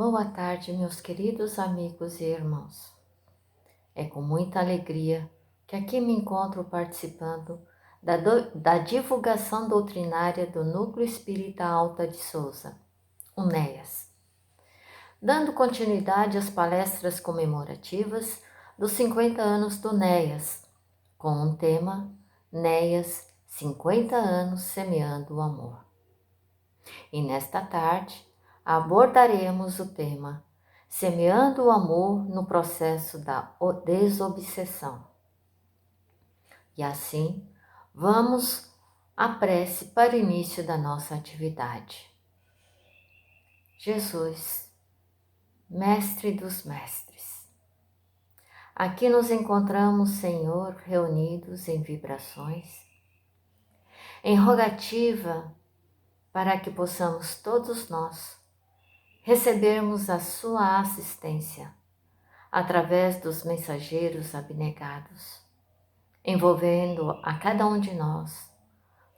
Boa tarde, meus queridos amigos e irmãos. É com muita alegria que aqui me encontro participando da divulgação doutrinária do Núcleo Espírita Alta de Souza, o NEAS, dando continuidade às palestras comemorativas dos 50 anos do NEAS, com o tema NEAS 50 anos semeando o amor. E nesta tarde abordaremos o tema Semeando o Amor no Processo da Desobsessão. E assim, vamos à prece para o início da nossa atividade. Jesus, Mestre dos Mestres, aqui nos encontramos, Senhor, reunidos em vibrações, em rogativa para que possamos todos nós recebermos a sua assistência através dos mensageiros abnegados, envolvendo a cada um de nós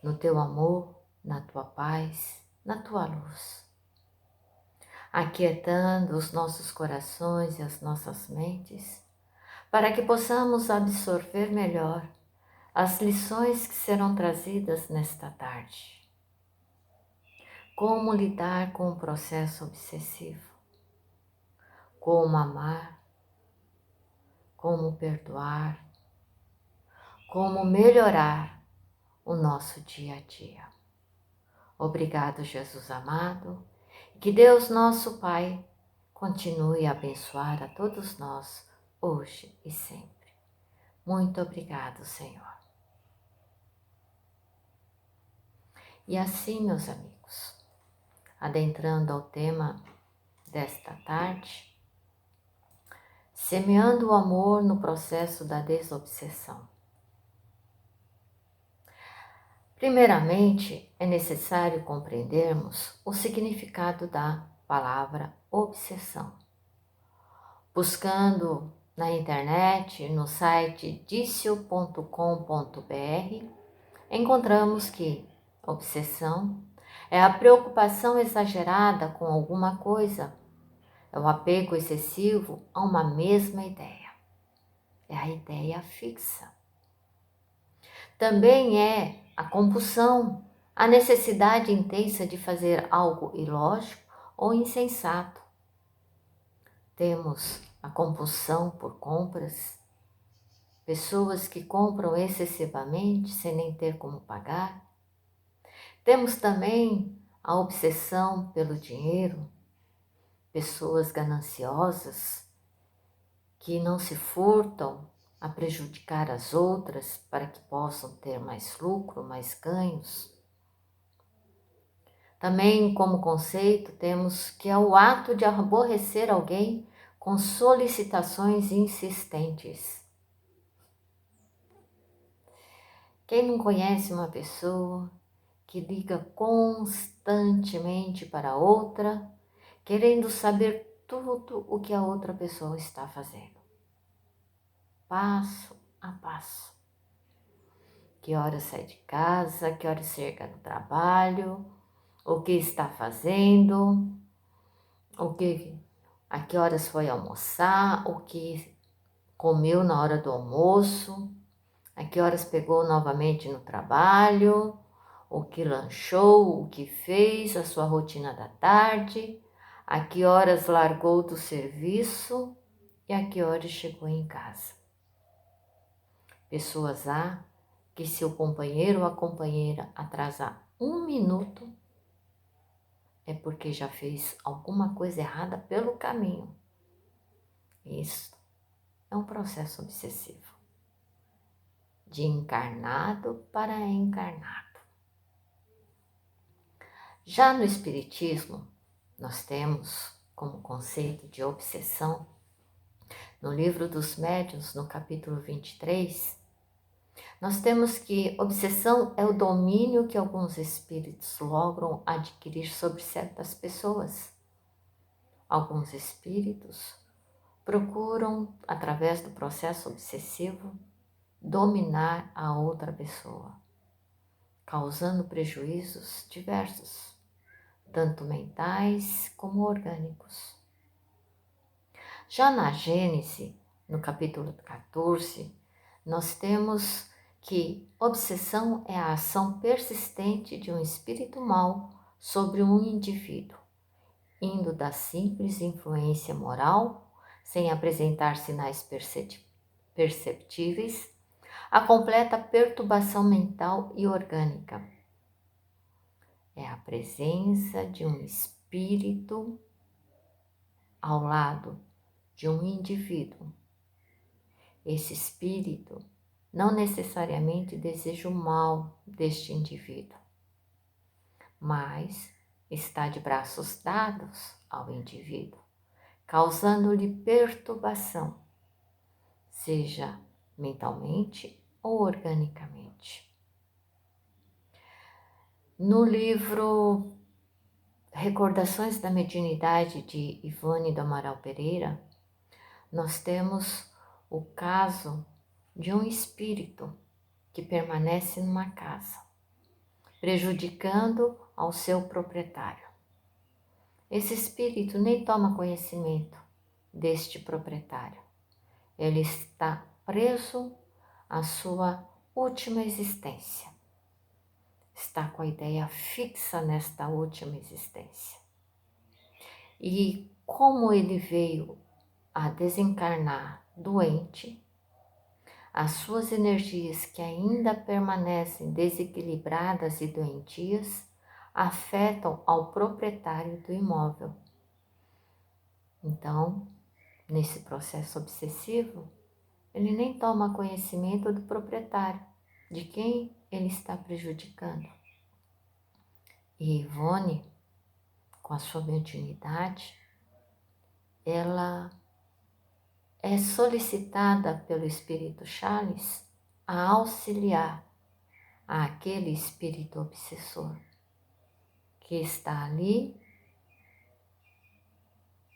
no teu amor, na tua paz, na tua luz, aquietando os nossos corações e as nossas mentes, para que possamos absorver melhor as lições que serão trazidas nesta tarde. Como lidar com o processo obsessivo, como amar, como perdoar, como melhorar o nosso dia a dia. Obrigado, Jesus amado, que Deus nosso Pai continue a abençoar a todos nós, hoje e sempre. Muito obrigado, Senhor. E assim, meus amigos, adentrando ao tema desta tarde, semeando o amor no processo da desobsessão. Primeiramente, é necessário compreendermos o significado da palavra obsessão. Buscando na internet, no site dicio.com.br, encontramos que obsessão é a preocupação exagerada com alguma coisa, é o apego excessivo a uma mesma ideia, é a ideia fixa. Também é a compulsão, a necessidade intensa de fazer algo ilógico ou insensato. Temos a compulsão por compras, pessoas que compram excessivamente sem nem ter como pagar. Temos também a obsessão pelo dinheiro, pessoas gananciosas que não se furtam a prejudicar as outras para que possam ter mais lucro, mais ganhos. Também, como conceito, temos que é o ato de aborrecer alguém com solicitações insistentes. Quem não conhece uma pessoa que liga constantemente para outra, querendo saber tudo o que a outra pessoa está fazendo, passo a passo? Que horas sai de casa, que horas chega no trabalho, o que está fazendo, a que horas foi almoçar, o que comeu na hora do almoço, a que horas pegou novamente no trabalho, o que lanchou, o que fez, a sua rotina da tarde, a que horas largou do serviço e a que horas chegou em casa. Pessoas há que se o companheiro ou a companheira atrasar 1 minuto, é porque já fez alguma coisa errada pelo caminho. Isso é um processo obsessivo, de encarnado para encarnado. Já no Espiritismo, nós temos como conceito de obsessão, no Livro dos Médiuns, no capítulo 23, nós temos que obsessão é o domínio que alguns espíritos logram adquirir sobre certas pessoas. Alguns espíritos procuram, através do processo obsessivo, dominar a outra pessoa, causando prejuízos diversos, tanto mentais como orgânicos. Já na Gênese, no capítulo 14, nós temos que obsessão é a ação persistente de um espírito mau sobre um indivíduo, indo da simples influência moral, sem apresentar sinais perceptíveis, à completa perturbação mental e orgânica. É a presença de um espírito ao lado de um indivíduo. Esse espírito não necessariamente deseja o mal deste indivíduo, mas está de braços dados ao indivíduo, causando-lhe perturbação, seja mentalmente ou organicamente. No livro Recordações da Mediunidade de Ivone do Amaral Pereira, nós temos o caso de um espírito que permanece numa casa, prejudicando ao seu proprietário. Esse espírito nem toma conhecimento deste proprietário. Ele está preso à sua última existência. Está com a ideia fixa nesta última existência. E como ele veio a desencarnar doente, as suas energias que ainda permanecem desequilibradas e doentias afetam ao proprietário do imóvel. Então, nesse processo obsessivo, ele nem toma conhecimento do proprietário, de quem ele está prejudicando. E Ivone, com a sua mediunidade, ela é solicitada pelo Espírito Charles a auxiliar àquele espírito obsessor que está ali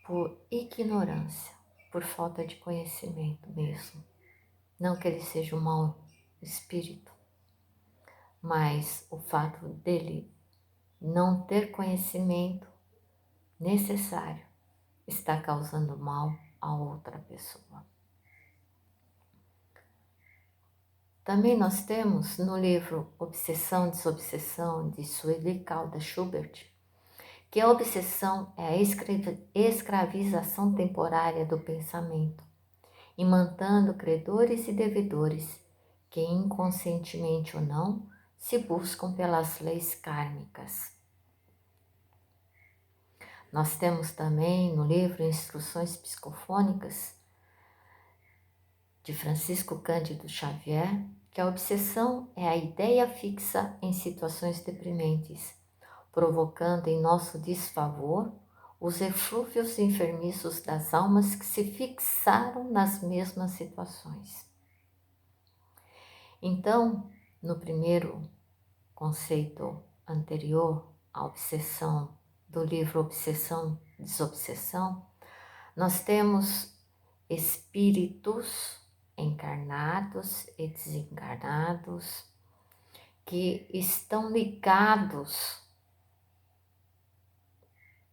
por ignorância, por falta de conhecimento mesmo. Não que ele seja um mau espírito, mas o fato dele não ter conhecimento necessário está causando mal a outra pessoa. Também nós temos no livro Obsessão e Desobsessão, de Sueli Caldas Schubert, que a obsessão é a escravização temporária do pensamento, imantando credores e devedores que, inconscientemente ou não, se buscam pelas leis kármicas. Nós temos também no livro Instruções Psicofônicas, de Francisco Cândido Xavier, que a obsessão é a ideia fixa em situações deprimentes, provocando em nosso desfavor os eflúvios enfermiços das almas que se fixaram nas mesmas situações. Então, no primeiro conceito anterior à obsessão, do livro Obsessão e Desobsessão, nós temos espíritos encarnados e desencarnados que estão ligados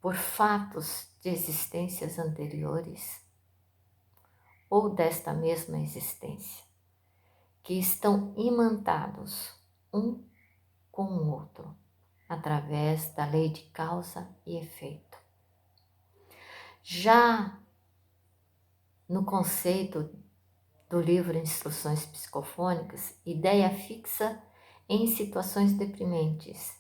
por fatos de existências anteriores ou desta mesma existência, que estão imantados um com o outro, através da lei de causa e efeito. Já no conceito do livro Instruções Psicofônicas, ideia fixa em situações deprimentes,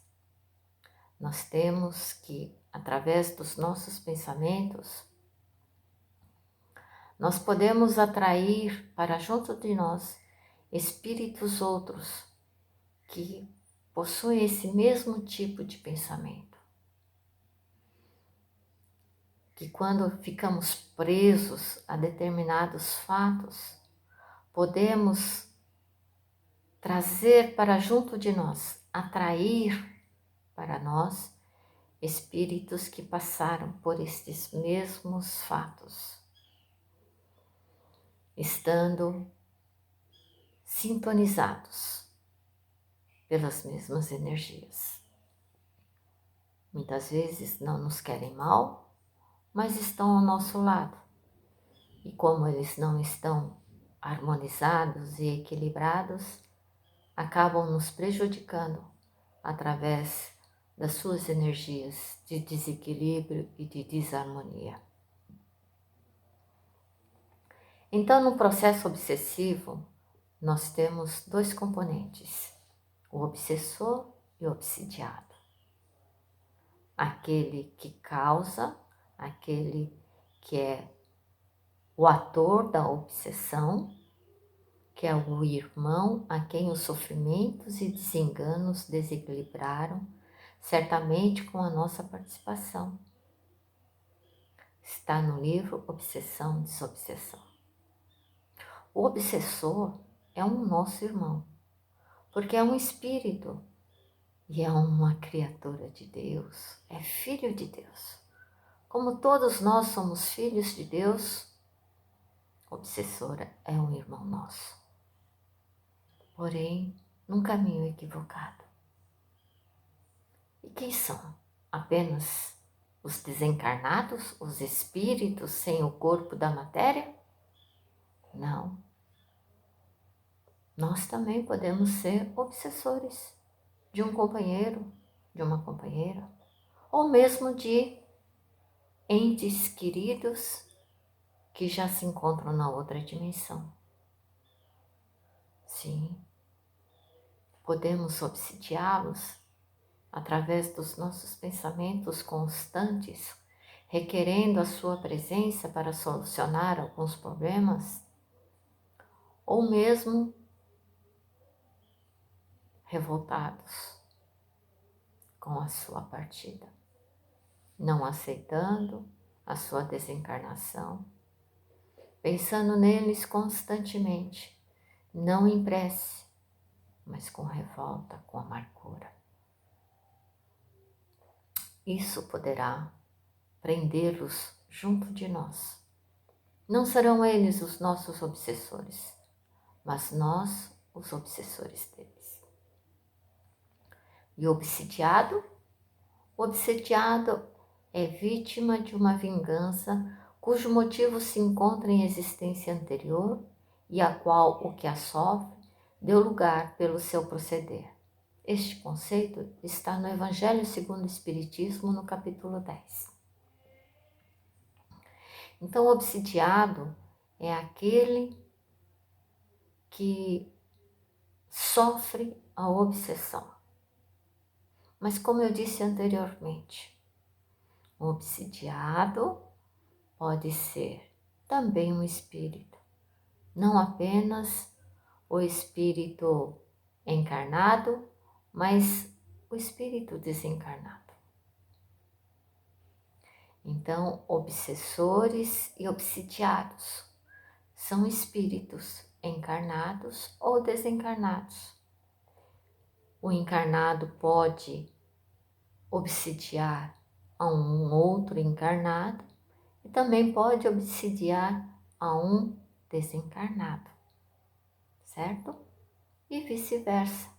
nós temos que, através dos nossos pensamentos, nós podemos atrair para junto de nós espíritos outros que possuem esse mesmo tipo de pensamento. Que quando ficamos presos a determinados fatos, podemos trazer para junto de nós, atrair para nós espíritos que passaram por estes mesmos fatos, estando sintonizados pelas mesmas energias. Muitas vezes não nos querem mal, mas estão ao nosso lado, E como eles não estão harmonizados e equilibrados, acabam nos prejudicando através das suas energias de desequilíbrio e de desarmonia. Então, no processo obsessivo, nós temos dois componentes, o obsessor e o obsidiado. Aquele que causa, aquele que é o ator da obsessão, que é o irmão a quem os sofrimentos e desenganos desequilibraram, certamente com a nossa participação. Está no livro Obsessão e Desobsessão. O obsessor é um nosso irmão, porque é um espírito e é uma criatura de Deus, é filho de Deus. Como todos nós somos filhos de Deus, o obsessor é um irmão nosso, porém num caminho equivocado. E quem são? Apenas os desencarnados, os espíritos sem o corpo da matéria? Não. Nós também podemos ser obsessores de um companheiro, de uma companheira, ou mesmo de entes queridos que já se encontram na outra dimensão. Sim, podemos obsidiá-los através dos nossos pensamentos constantes, requerendo a sua presença para solucionar alguns problemas, ou mesmo revoltados com a sua partida, não aceitando a sua desencarnação, pensando neles constantemente, não em prece, mas com revolta, com amargura. Isso poderá prendê-los junto de nós. Não serão eles os nossos obsessores, mas nós os obsessores deles. E o obsidiado? O obsidiado é vítima de uma vingança cujo motivo se encontra em existência anterior e a qual o que a sofre deu lugar pelo seu proceder. Este conceito está no Evangelho segundo o Espiritismo, no capítulo 10. Então, o obsidiado é aquele que sofre a obsessão. Mas como eu disse anteriormente, o obsidiado pode ser também um espírito, não apenas o espírito encarnado, mas o espírito desencarnado. Então, obsessores e obsidiados são espíritos encarnados ou desencarnados. O encarnado pode obsidiar a um outro encarnado e também pode obsidiar a um desencarnado, certo? E vice-versa.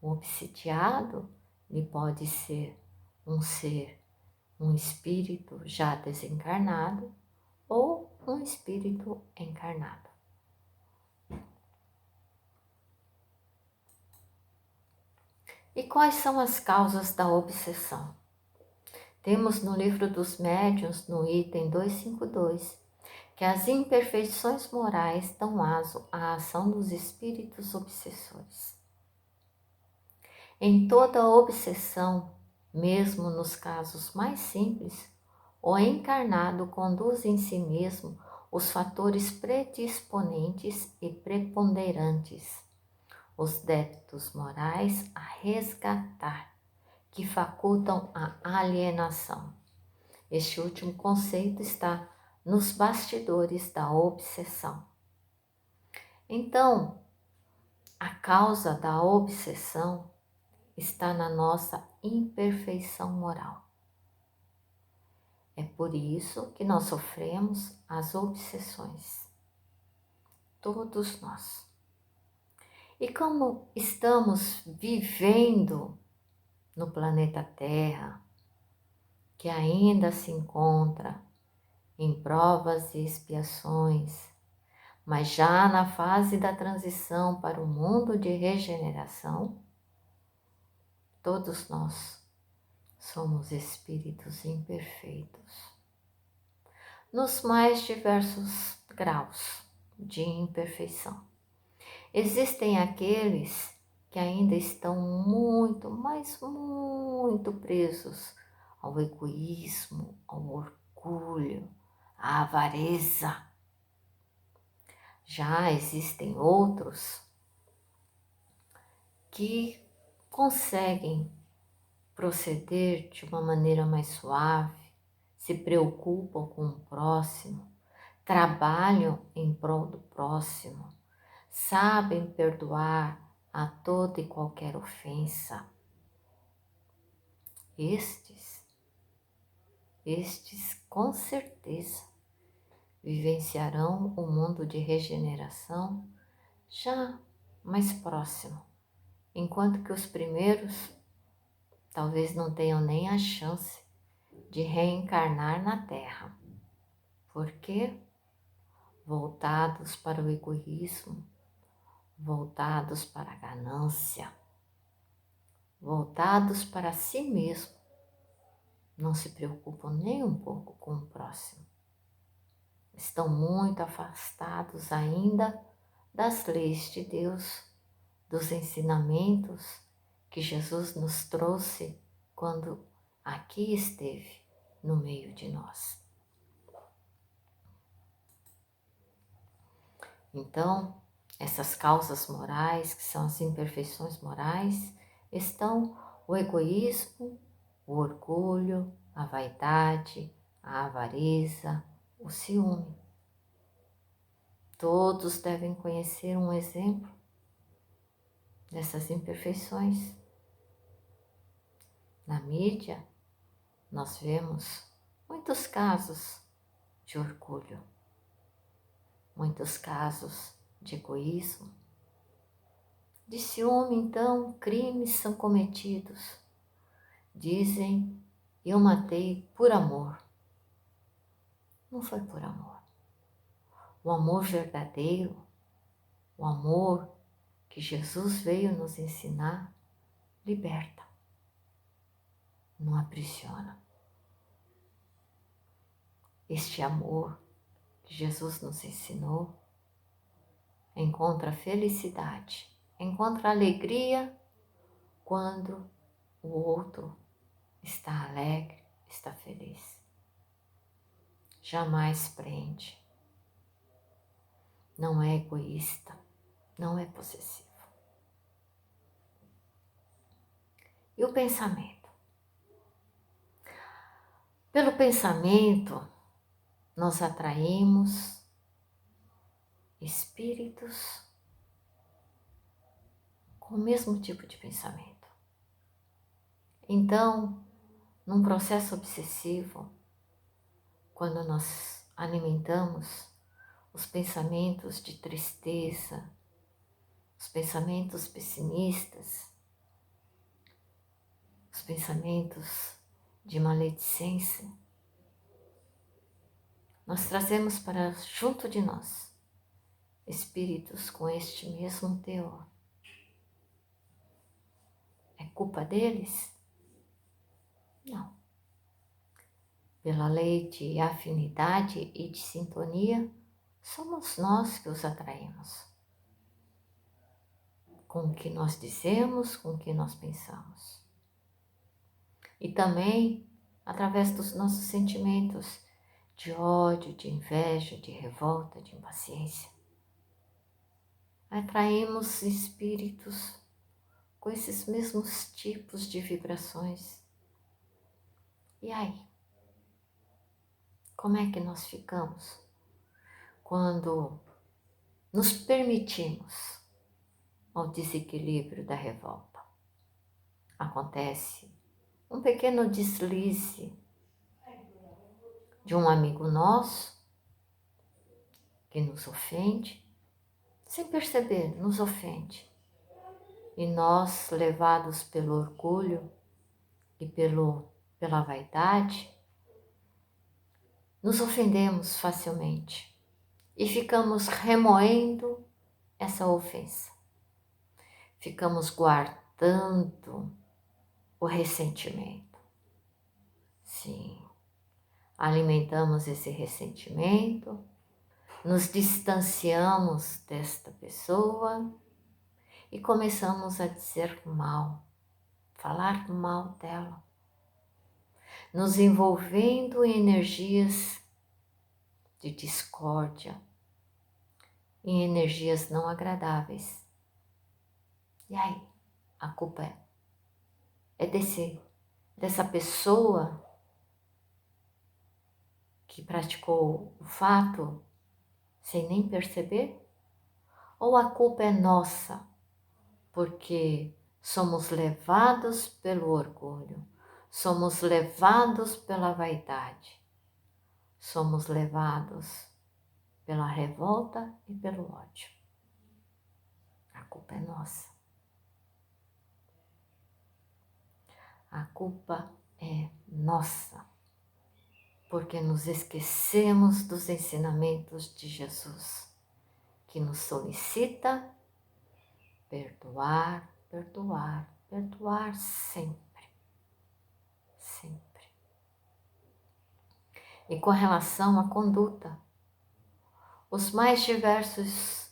O obsidiado ele pode ser, um espírito já desencarnado ou um espírito encarnado. E quais são as causas da obsessão? Temos no livro dos médiuns, no item 252, que as imperfeições morais dão aso à ação dos espíritos obsessores. Em toda obsessão, mesmo nos casos mais simples, o encarnado conduz em si mesmo os fatores predisponentes e preponderantes, os débitos morais a resgatar, que facultam a alienação. Este último conceito está nos bastidores da obsessão. Então, a causa da obsessão está na nossa imperfeição moral. É por isso que nós sofremos as obsessões. Todos nós. E como estamos vivendo no planeta Terra, que ainda se encontra em provas e expiações, mas já na fase da transição para o mundo de regeneração, todos nós somos espíritos imperfeitos, nos mais diversos graus de imperfeição. Existem aqueles que ainda estão muito, mas muito presos ao egoísmo, ao orgulho, à avareza. Já existem outros que conseguem proceder de uma maneira mais suave, se preocupam com o próximo, trabalham em prol do próximo, sabem perdoar a toda e qualquer ofensa. Estes com certeza vivenciarão o mundo de regeneração já mais próximo, enquanto que os primeiros talvez não tenham nem a chance de reencarnar na Terra, porque voltados para o egoísmo, voltados para a ganância, voltados para si mesmo, não se preocupam nem um pouco com o próximo. Estão muito afastados ainda das leis de Deus, dos ensinamentos que Jesus nos trouxe quando aqui esteve no meio de nós. Então, essas causas morais, que são as imperfeições morais, estão o egoísmo, o orgulho, a vaidade, a avareza, o ciúme. Todos devem conhecer um exemplo dessas imperfeições. Na mídia, nós vemos muitos casos de orgulho, muitos casos de egoísmo. De ciúme, então, crimes são cometidos. Dizem, eu matei por amor. Não foi por amor. O amor verdadeiro, o amor que Jesus veio nos ensinar, liberta, não aprisiona. Este amor que Jesus nos ensinou encontra felicidade, encontra alegria quando o outro está alegre, está feliz. Jamais prende. Não é egoísta, não é possessivo. E o pensamento? Pelo pensamento, nós atraímos espíritos com o mesmo tipo de pensamento. Então, num processo obsessivo, quando nós alimentamos os pensamentos de tristeza, os pensamentos pessimistas, os pensamentos de maledicência, nós trazemos para junto de nós espíritos com este mesmo teor. É culpa deles? Não. Pela lei de afinidade e de sintonia, somos nós que os atraímos. Com o que nós dizemos, com o que nós pensamos. E também através dos nossos sentimentos de ódio, de inveja, de revolta, de impaciência. Atraímos espíritos com esses mesmos tipos de vibrações. E aí? Como é que nós ficamos quando nos permitimos ao desequilíbrio da revolta? Acontece um pequeno deslize de um amigo nosso que nos ofende, sem perceber, nos ofende. E nós, levados pelo orgulho e pela vaidade, nos ofendemos facilmente e ficamos remoendo essa ofensa. Ficamos guardando o ressentimento. Sim, alimentamos esse ressentimento, nos distanciamos desta pessoa e começamos a dizer mal, falar mal dela, nos envolvendo em energias de discórdia, em energias não agradáveis. E aí, a culpa é dessa pessoa que praticou o fato sem nem perceber? Ou a culpa é nossa, porque somos levados pelo orgulho, somos levados pela vaidade, somos levados pela revolta e pelo ódio? A culpa é nossa. A culpa é nossa, porque nos esquecemos dos ensinamentos de Jesus, que nos solicita perdoar, perdoar, perdoar sempre, sempre. E com relação à conduta, os mais diversos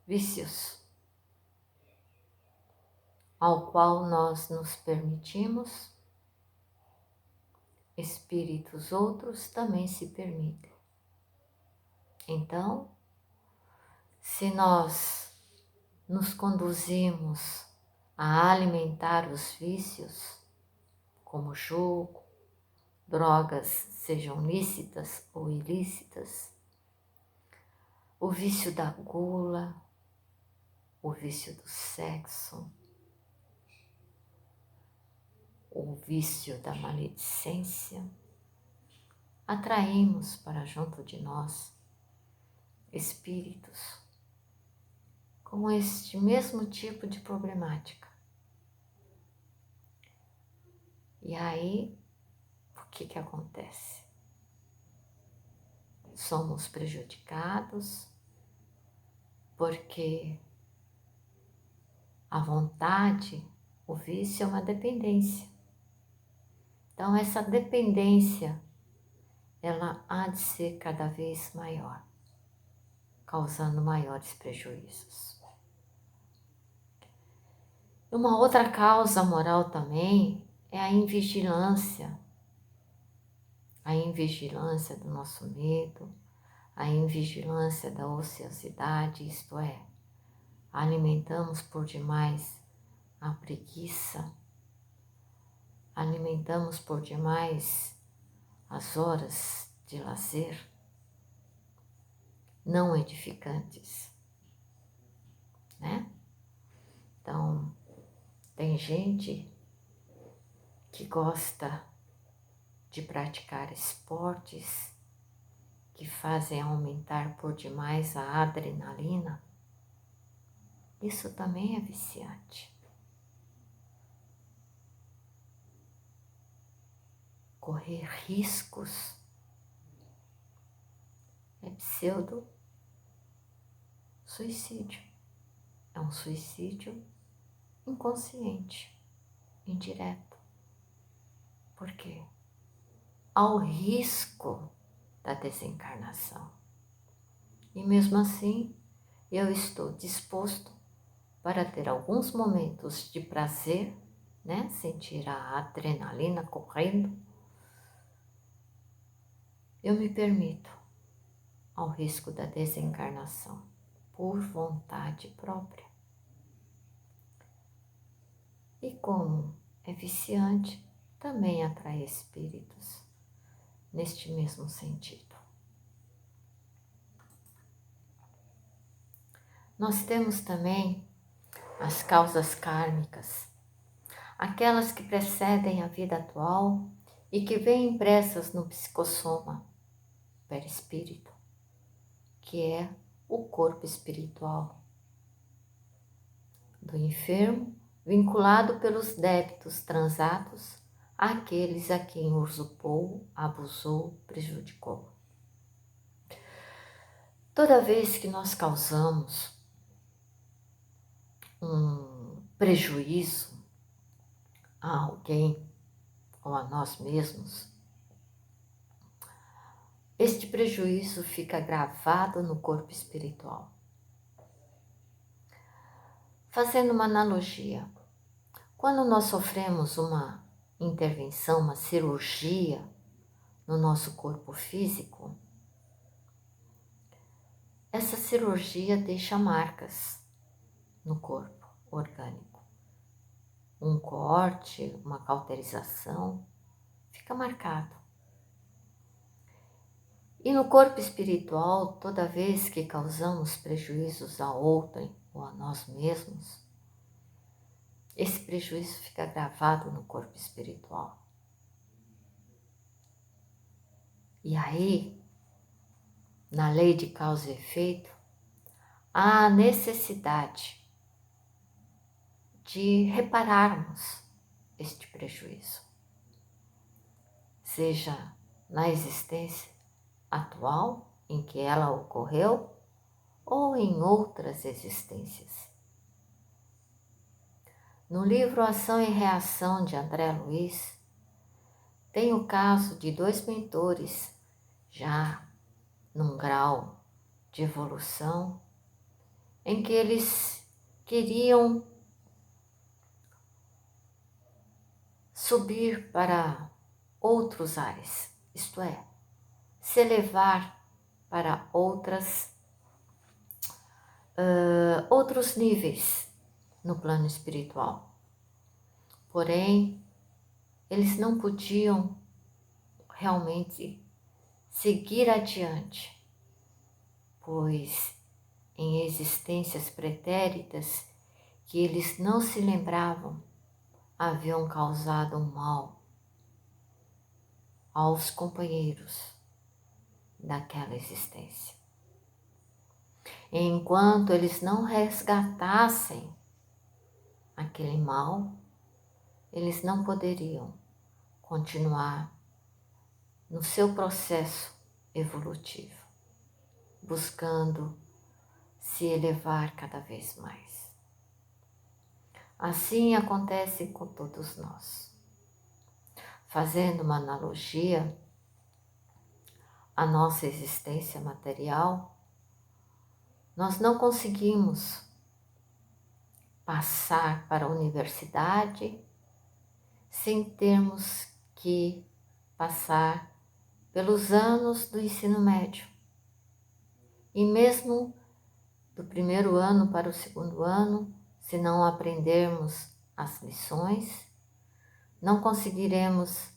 vícios ao qual nós nos permitimos, espíritos outros também se permitem. Então, se nós nos conduzimos a alimentar os vícios, como jogo, drogas, sejam lícitas ou ilícitas, o vício da gula, o vício do sexo, o vício da maledicência, atraímos para junto de nós espíritos com este mesmo tipo de problemática. E aí, o que acontece? Somos prejudicados porque a vontade, o vício é uma dependência. Então, essa dependência, ela há de ser cada vez maior, causando maiores prejuízos. Uma outra causa moral também é a invigilância do nosso medo, a invigilância da ociosidade, isto é, alimentamos por demais a preguiça, alimentamos por demais as horas de lazer não edificantes, né? Então, tem gente que gosta de praticar esportes que fazem aumentar por demais a adrenalina. Isso também é viciante. Correr riscos é pseudo-suicídio. É um suicídio inconsciente, indireto. Por quê? Ao risco da desencarnação. E mesmo assim, eu estou disposto para ter alguns momentos de prazer, né? Sentir a adrenalina correndo. Eu me permito ao risco da desencarnação, por vontade própria. E como é viciante, também atrai espíritos neste mesmo sentido. Nós temos também as causas kármicas, aquelas que precedem a vida atual e que vêm impressas no psicossoma, perispírito, que é o corpo espiritual do enfermo, vinculado pelos débitos transatos àqueles a quem usurpou, abusou, prejudicou. Toda vez que nós causamos um prejuízo a alguém ou a nós mesmos, este prejuízo fica gravado no corpo espiritual. Fazendo uma analogia, quando nós sofremos uma intervenção, uma cirurgia no nosso corpo físico, essa cirurgia deixa marcas no corpo orgânico. Um corte, uma cauterização, fica marcado. E no corpo espiritual, toda vez que causamos prejuízos a outrem ou a nós mesmos, esse prejuízo fica gravado no corpo espiritual. E aí, na lei de causa e efeito, há a necessidade de repararmos este prejuízo, seja na existência atual em que ela ocorreu ou em outras existências. No livro Ação e Reação de André Luiz, tem o caso de 2 mentores já num grau de evolução em que eles queriam subir para outros ares, isto é, se elevar para outros níveis no plano espiritual. Porém, eles não podiam realmente seguir adiante, pois em existências pretéritas que eles não se lembravam haviam causado um mal aos companheiros daquela existência. Enquanto eles não resgatassem aquele mal, eles não poderiam continuar no seu processo evolutivo, buscando se elevar cada vez mais. Assim acontece com todos nós. Fazendo uma analogia à nossa existência material, nós não conseguimos passar para a universidade sem termos que passar pelos anos do ensino médio. E mesmo do primeiro ano para o segundo ano, se não aprendermos as lições, não conseguiremos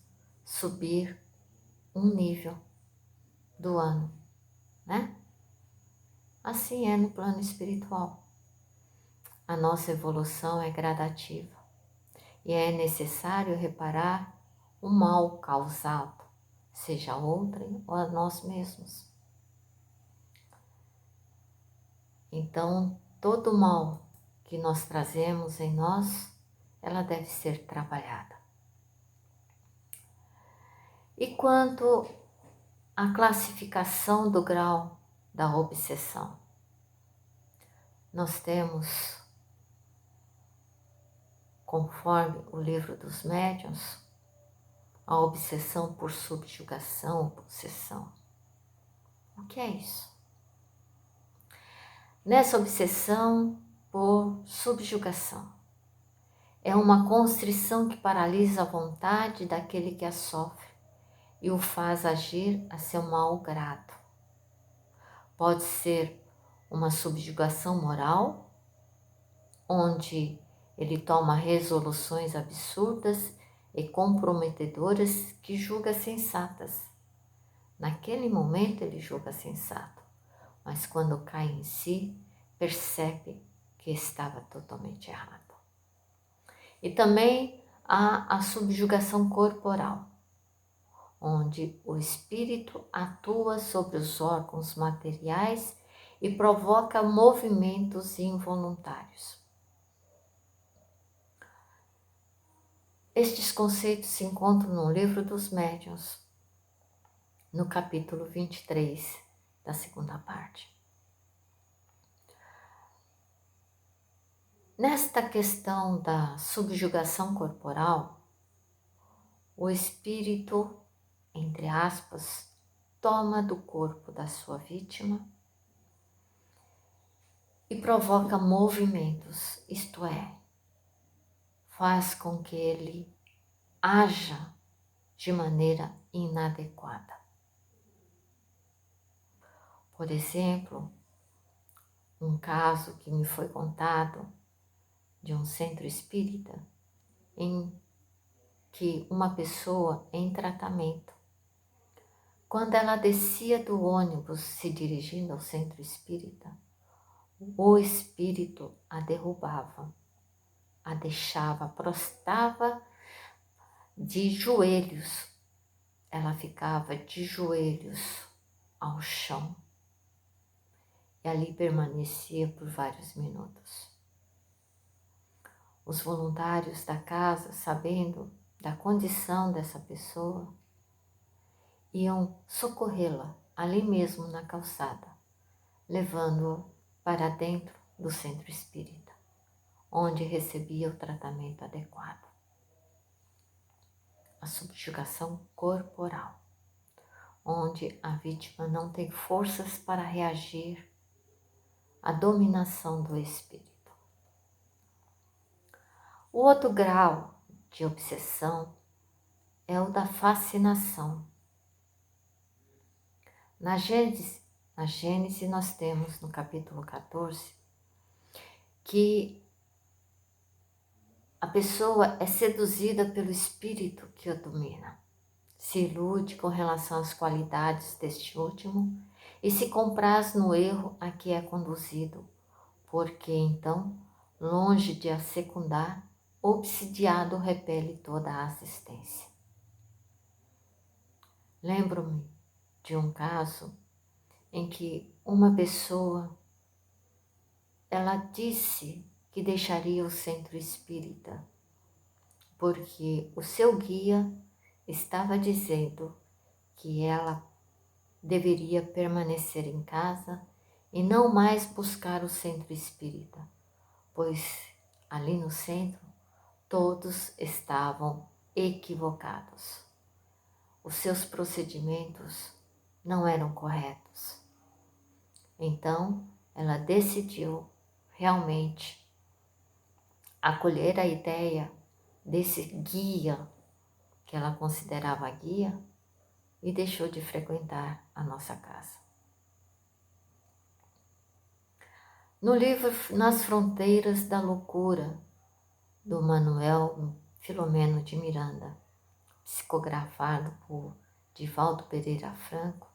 subir um nível do ano, né? Assim é no plano espiritual. A nossa evolução é gradativa e é necessário reparar o mal causado, seja a outrem ou a nós mesmos. Então, todo o mal que nós trazemos em nós, ela deve ser trabalhada. E quanto à classificação do grau da obsessão, nós temos, conforme o livro dos médiuns, a obsessão por subjugação ou possessão. O que é isso? Nessa obsessão por subjugação, é uma constrição que paralisa a vontade daquele que a sofre e o faz agir a seu mau grado. Pode ser uma subjugação moral, onde ele toma resoluções absurdas e comprometedoras que julga sensatas. Naquele momento ele julga sensato, mas quando cai em si, percebe que estava totalmente errado. E também há a subjugação corporal, onde o espírito atua sobre os órgãos materiais e provoca movimentos involuntários. Estes conceitos se encontram no Livro dos Médiuns, no capítulo 23 da segunda parte. Nesta questão da subjugação corporal, o espírito, entre aspas, toma do corpo da sua vítima e provoca movimentos, isto é, faz com que ele haja de maneira inadequada. Por exemplo, um caso que me foi contado de um centro espírita em que uma pessoa em tratamento, quando ela descia do ônibus se dirigindo ao centro espírita, o espírito a derrubava, a deixava, prostrava de joelhos. Ela ficava de joelhos ao chão e ali permanecia por vários minutos. Os voluntários da casa, sabendo da condição dessa pessoa, iam socorrê-la ali mesmo na calçada, levando-a para dentro do centro espírita, onde recebia o tratamento adequado. A subjugação corporal, onde a vítima não tem forças para reagir à dominação do espírito. O outro grau de obsessão é o da fascinação. Na Gênesis nós temos no capítulo 14 que a pessoa é seduzida pelo espírito que a domina, se ilude com relação às qualidades deste último e se compraz no erro a que é conduzido, porque então, longe de a secundar, obsidiado repele toda a assistência. Lembro-me de um caso em que uma pessoa, ela disse que deixaria o centro espírita, porque o seu guia estava dizendo que ela deveria permanecer em casa e não mais buscar o centro espírita, pois ali no centro todos estavam equivocados. Os seus procedimentos não eram corretos. Então, ela decidiu realmente acolher a ideia desse guia, que ela considerava guia, e deixou de frequentar a nossa casa. No livro Nas Fronteiras da Loucura, do Manuel Filomeno de Miranda, psicografado por Divaldo Pereira Franco,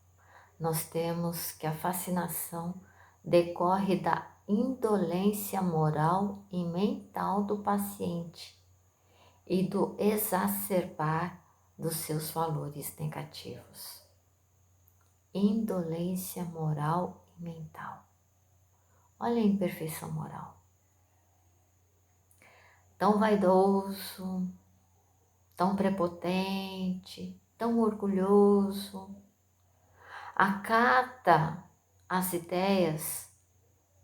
nós temos que a fascinação decorre da indolência moral e mental do paciente e do exacerbar dos seus valores negativos. Indolência moral e mental. Olha a imperfeição moral. Tão vaidoso, tão prepotente, tão orgulhoso, acata as ideias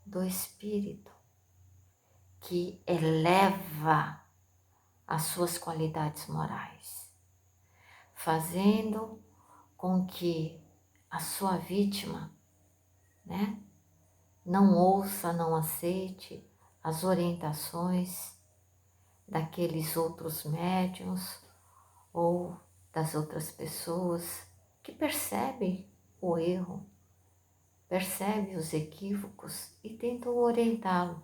do espírito que eleva as suas qualidades morais, fazendo com que a sua vítima, não ouça, não aceite as orientações daqueles outros médiuns ou das outras pessoas que percebem o erro, percebem os equívocos e tentam orientá-lo,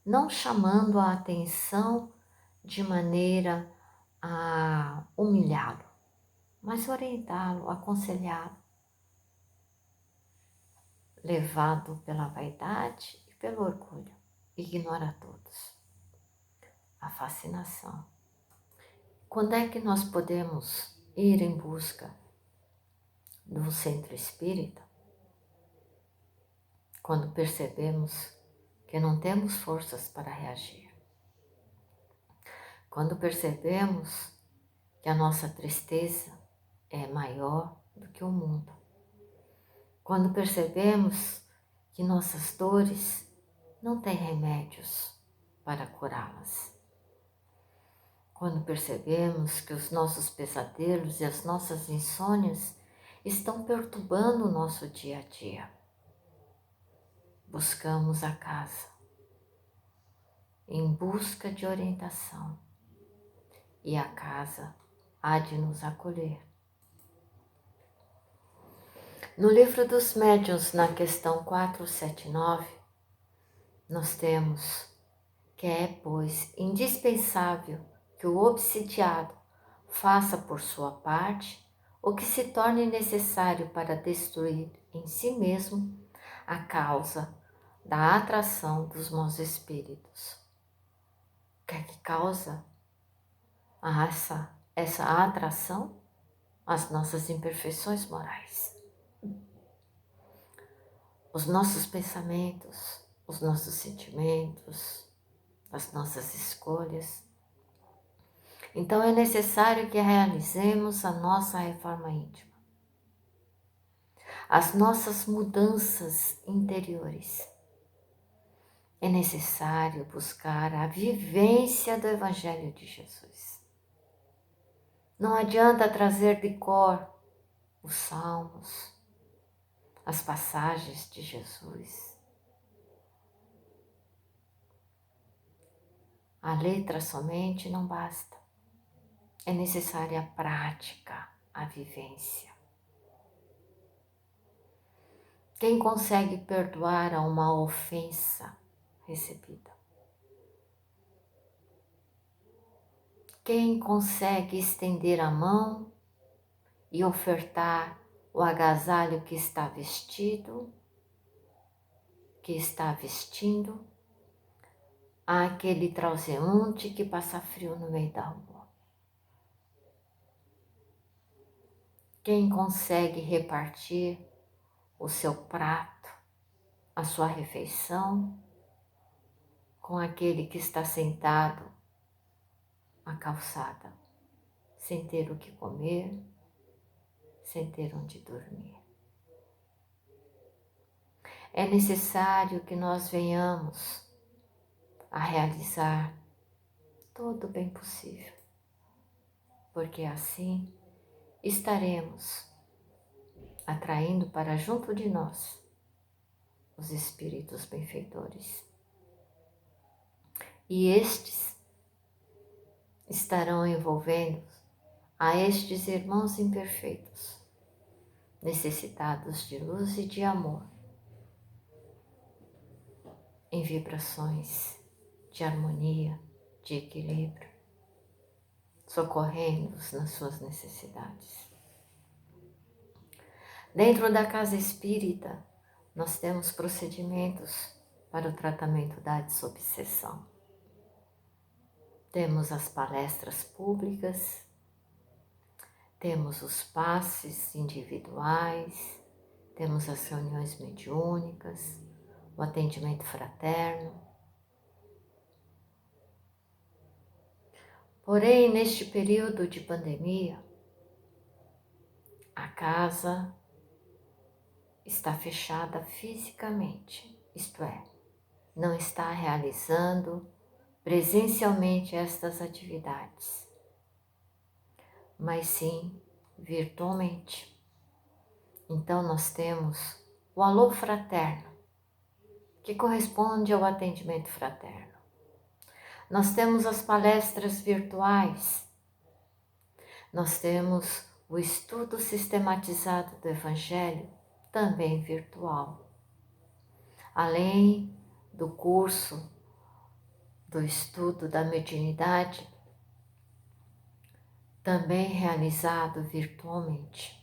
não chamando a atenção de maneira a humilhá-lo, mas orientá-lo, aconselhá-lo, levado pela vaidade e pelo orgulho, ignora todos. A fascinação. Quando é que nós podemos ir em busca do centro espírita? Quando percebemos que não temos forças para reagir. Quando percebemos que a nossa tristeza é maior do que o mundo. Quando percebemos que nossas dores não têm remédios, para curá-las. Quando percebemos que os nossos pesadelos e as nossas insônias estão perturbando o nosso dia a dia, buscamos a casa em busca de orientação e a casa há de nos acolher. No livro dos médiuns, na questão 479, nós temos que é, pois, indispensável que o obsidiado faça por sua parte o que se torne necessário para destruir em si mesmo a causa da atração dos maus espíritos. O que é que causa essa atração? As nossas imperfeições morais. Os nossos pensamentos, os nossos sentimentos, as nossas escolhas. Então é necessário que realizemos a nossa reforma íntima, as nossas mudanças interiores. É necessário buscar a vivência do Evangelho de Jesus. Não adianta trazer de cor os salmos, as passagens de Jesus. A letra somente não basta. É necessária a prática, a vivência. Quem consegue perdoar a uma ofensa recebida? Quem consegue estender a mão e ofertar o agasalho que está vestindo àquele transeunte que passa frio no meio da rua? Quem consegue repartir o seu prato, a sua refeição, com aquele que está sentado à calçada, sem ter o que comer, sem ter onde dormir? É necessário que nós venhamos a realizar todo o bem possível, porque assim estaremos atraindo para junto de nós os espíritos benfeitores. E estes estarão envolvendo a estes irmãos imperfeitos, necessitados de luz e de amor, em vibrações de harmonia, de equilíbrio, socorrendo-os nas suas necessidades. Dentro da casa espírita, nós temos procedimentos para o tratamento da desobsessão. Temos as palestras públicas, temos os passes individuais, temos as reuniões mediúnicas, o atendimento fraterno. Porém, neste período de pandemia, a casa está fechada fisicamente, isto é, não está realizando presencialmente estas atividades, mas sim virtualmente. Então nós temos o alô fraterno, que corresponde ao atendimento fraterno. Nós temos as palestras virtuais, nós temos o estudo sistematizado do Evangelho, também virtual. Além do curso do estudo da mediunidade, também realizado virtualmente.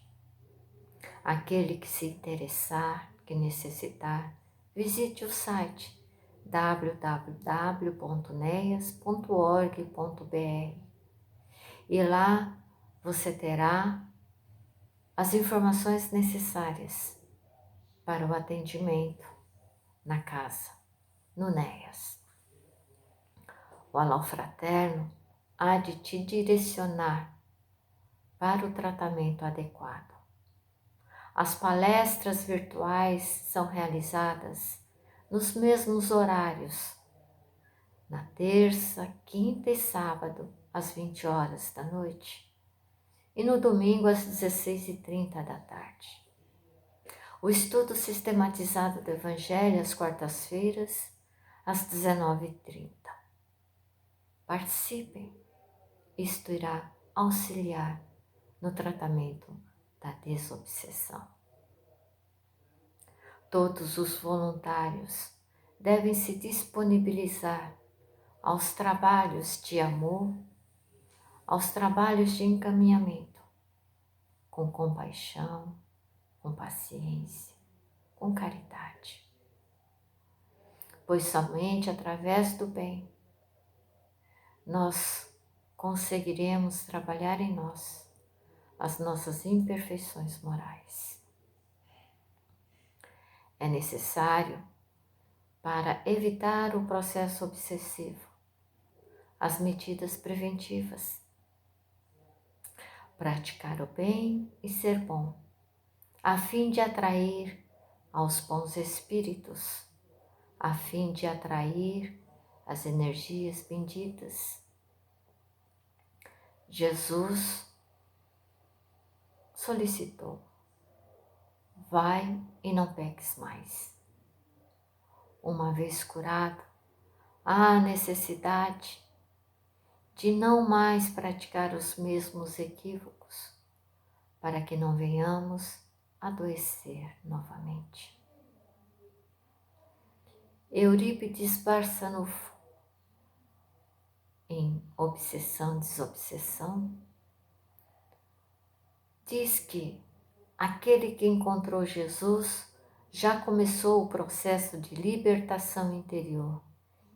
Aquele que se interessar, que necessitar, visite o site www.neias.org.br e lá você terá as informações necessárias para o atendimento na casa, no NEAS. O alô fraterno há de te direcionar para o tratamento adequado. As palestras virtuais são realizadas nos mesmos horários, na terça, quinta e sábado, às 20 horas da noite, e no domingo, às 16h30 da tarde. O estudo sistematizado do Evangelho, às quartas-feiras, às 19h30. Participem, isto irá auxiliar no tratamento da desobsessão. Todos os voluntários devem se disponibilizar aos trabalhos de amor, aos trabalhos de encaminhamento, com compaixão, com paciência, com caridade. Pois somente através do bem nós conseguiremos trabalhar em nós as nossas imperfeições morais. É necessário, para evitar o processo obsessivo, as medidas preventivas. Praticar o bem e ser bom, a fim de atrair aos bons espíritos, a fim de atrair as energias benditas. Jesus solicitou: vai e não peques mais. Uma vez curado, há a necessidade de não mais praticar os mesmos equívocos, para que não venhamos adoecer novamente. Eurípides Barçanufo, em Obsessão e Desobsessão, diz que aquele que encontrou Jesus já começou o processo de libertação interior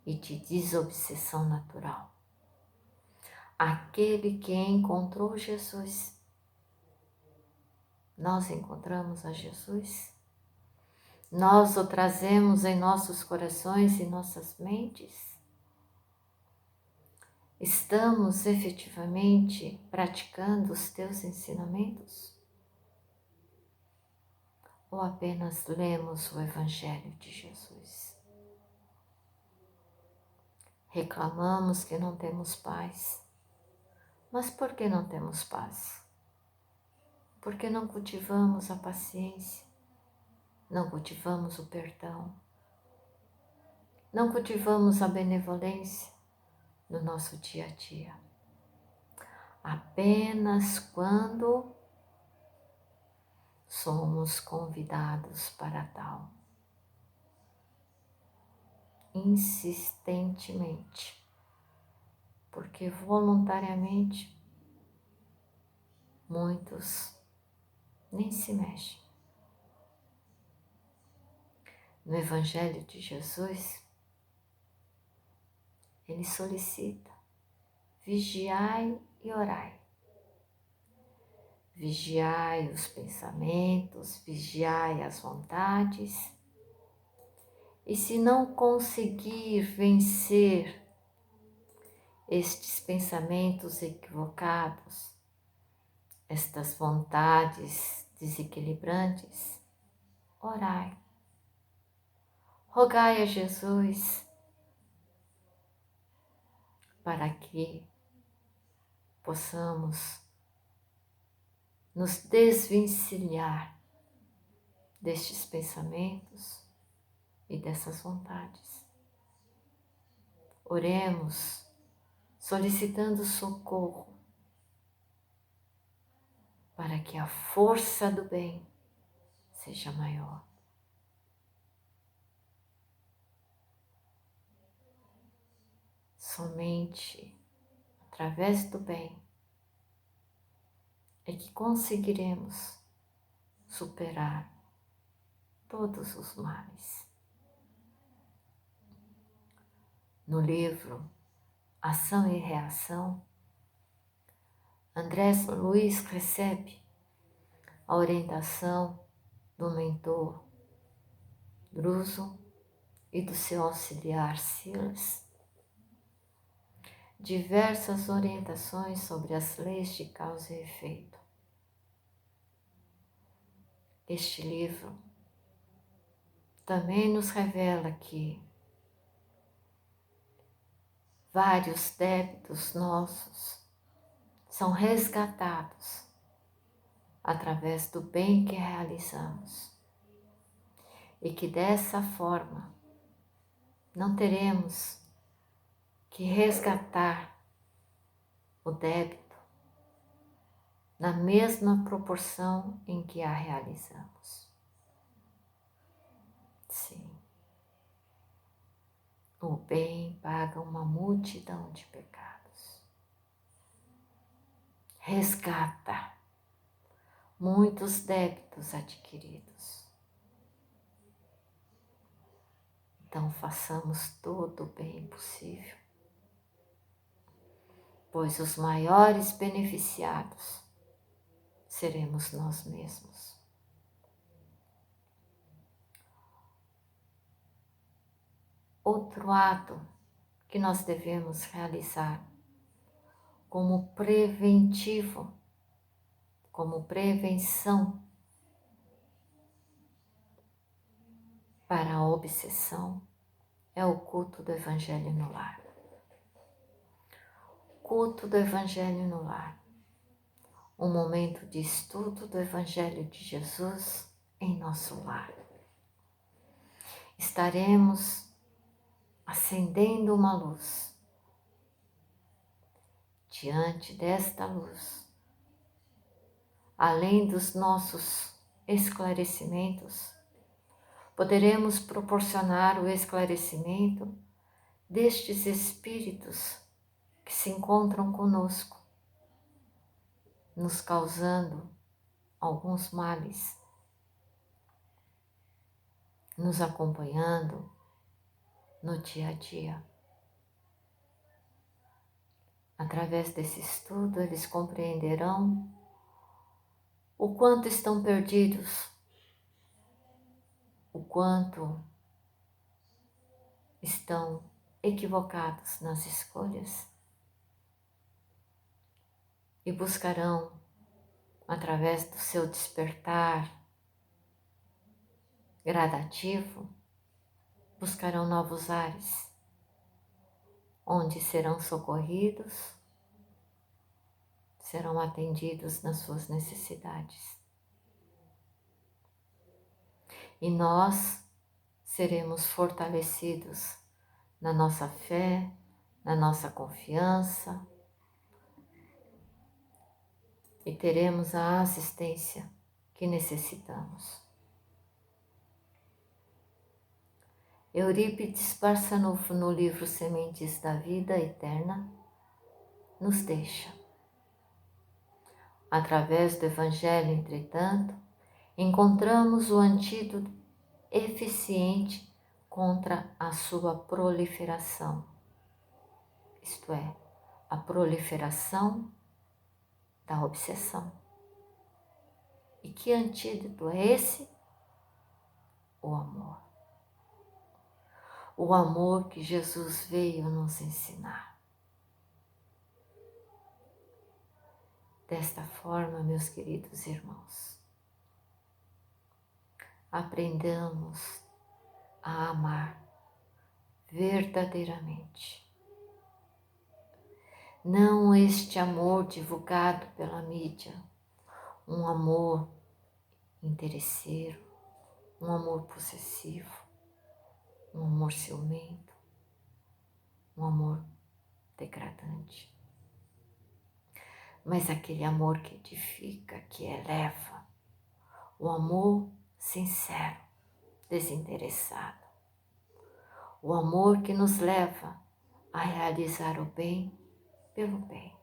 e de desobsessão natural. Aquele que encontrou Jesus, nós encontramos a Jesus? Nós o trazemos em nossos corações e nossas mentes? Estamos efetivamente praticando os teus ensinamentos? Ou apenas lemos o Evangelho de Jesus? Reclamamos que não temos paz. Mas por que não temos paz? Porque não cultivamos a paciência, não cultivamos o perdão, não cultivamos a benevolência no nosso dia a dia. Apenas quando somos convidados para tal, insistentemente, porque voluntariamente muitos nem se mexem. No Evangelho de Jesus, ele solicita: vigiai e orai. Vigiai os pensamentos, vigiai as vontades. E se não conseguir vencer estes pensamentos equivocados, estas vontades desequilibrantes, orai. Rogai a Jesus para que possamos nos desvencilhar destes pensamentos e dessas vontades. Oremos solicitando socorro para que a força do bem seja maior. Somente através do bem é que conseguiremos superar todos os males. No livro Ação e Reação, Andrés Luiz recebe a orientação do mentor Druso e do seu auxiliar Silas, diversas orientações sobre as leis de causa e efeito. Este livro também nos revela que vários débitos nossos são resgatados através do bem que realizamos e que dessa forma não teremos que resgatar o débito na mesma proporção em que a realizamos. Sim, o bem paga uma multidão de pecados. Resgata muitos débitos adquiridos. Então façamos todo o bem possível, pois os maiores beneficiados seremos nós mesmos. Outro ato que nós devemos realizar como preventivo, como prevenção para a obsessão é o culto do Evangelho no lar. Culto do Evangelho no lar. Um momento de estudo do Evangelho de Jesus em nosso lar. Estaremos acendendo uma luz. Diante desta luz, além dos nossos esclarecimentos, poderemos proporcionar o esclarecimento destes espíritos que se encontram conosco, nos causando alguns males, nos acompanhando no dia a dia. Através desse estudo, eles compreenderão o quanto estão perdidos, o quanto estão equivocados nas escolhas e buscarão, através do seu despertar gradativo, buscarão novos ares, onde serão socorridos, serão atendidos nas suas necessidades. E nós seremos fortalecidos na nossa fé, na nossa confiança, e teremos a assistência que necessitamos. Eurípides Barçanufo, no livro Sementes da Vida Eterna, nos deixa. Através do Evangelho, entretanto, encontramos o antídoto eficiente contra a sua proliferação, isto é, a proliferação da obsessão. E que antídoto é esse? O amor. O amor que Jesus veio nos ensinar. Desta forma, meus queridos irmãos, aprendamos a amar verdadeiramente. Não este amor divulgado pela mídia, um amor interesseiro, um amor possessivo, um amor ciumento, um amor degradante. Mas aquele amor que edifica, que eleva, o amor sincero, desinteressado, o amor que nos leva a realizar o bem pelo bem,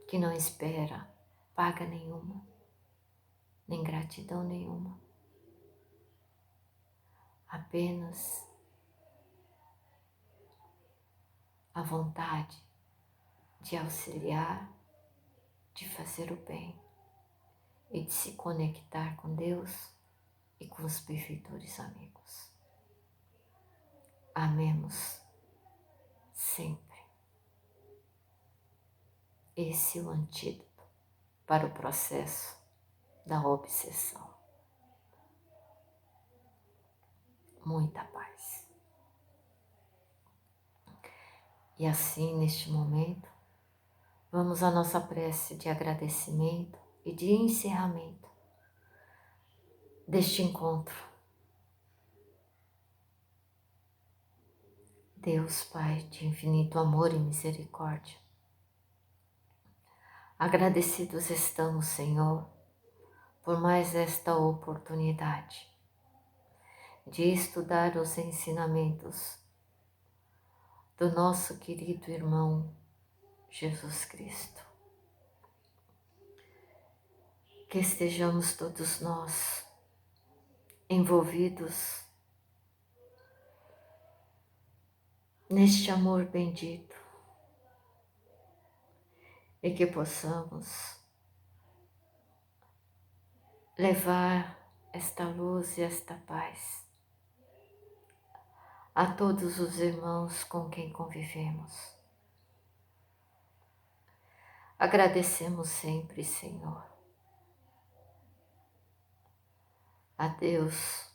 que não espera paga nenhuma, nem gratidão nenhuma, apenas a vontade de auxiliar, de fazer o bem e de se conectar com Deus e com os benfeitores amigos. Amemos sempre. Esse é o antídoto para o processo da obsessão. Muita paz. E assim, neste momento, vamos à nossa prece de agradecimento e de encerramento deste encontro. Deus Pai de infinito amor e misericórdia, agradecidos estamos, Senhor, por mais esta oportunidade de estudar os ensinamentos do nosso querido irmão Jesus Cristo. Que estejamos todos nós envolvidos neste amor bendito e que possamos levar esta luz e esta paz a todos os irmãos com quem convivemos. Agradecemos sempre, Senhor, a Deus,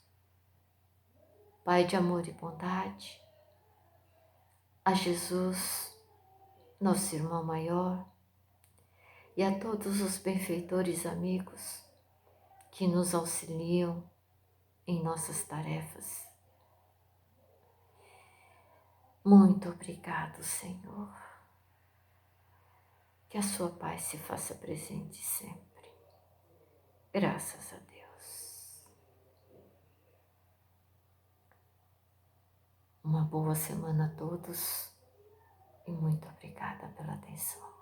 Pai de amor e bondade, a Jesus, nosso irmão maior, e a todos os benfeitores amigos que nos auxiliam em nossas tarefas. Muito obrigado, Senhor. Que a sua paz se faça presente sempre. Graças a Deus. Uma boa semana a todos e muito obrigada pela atenção.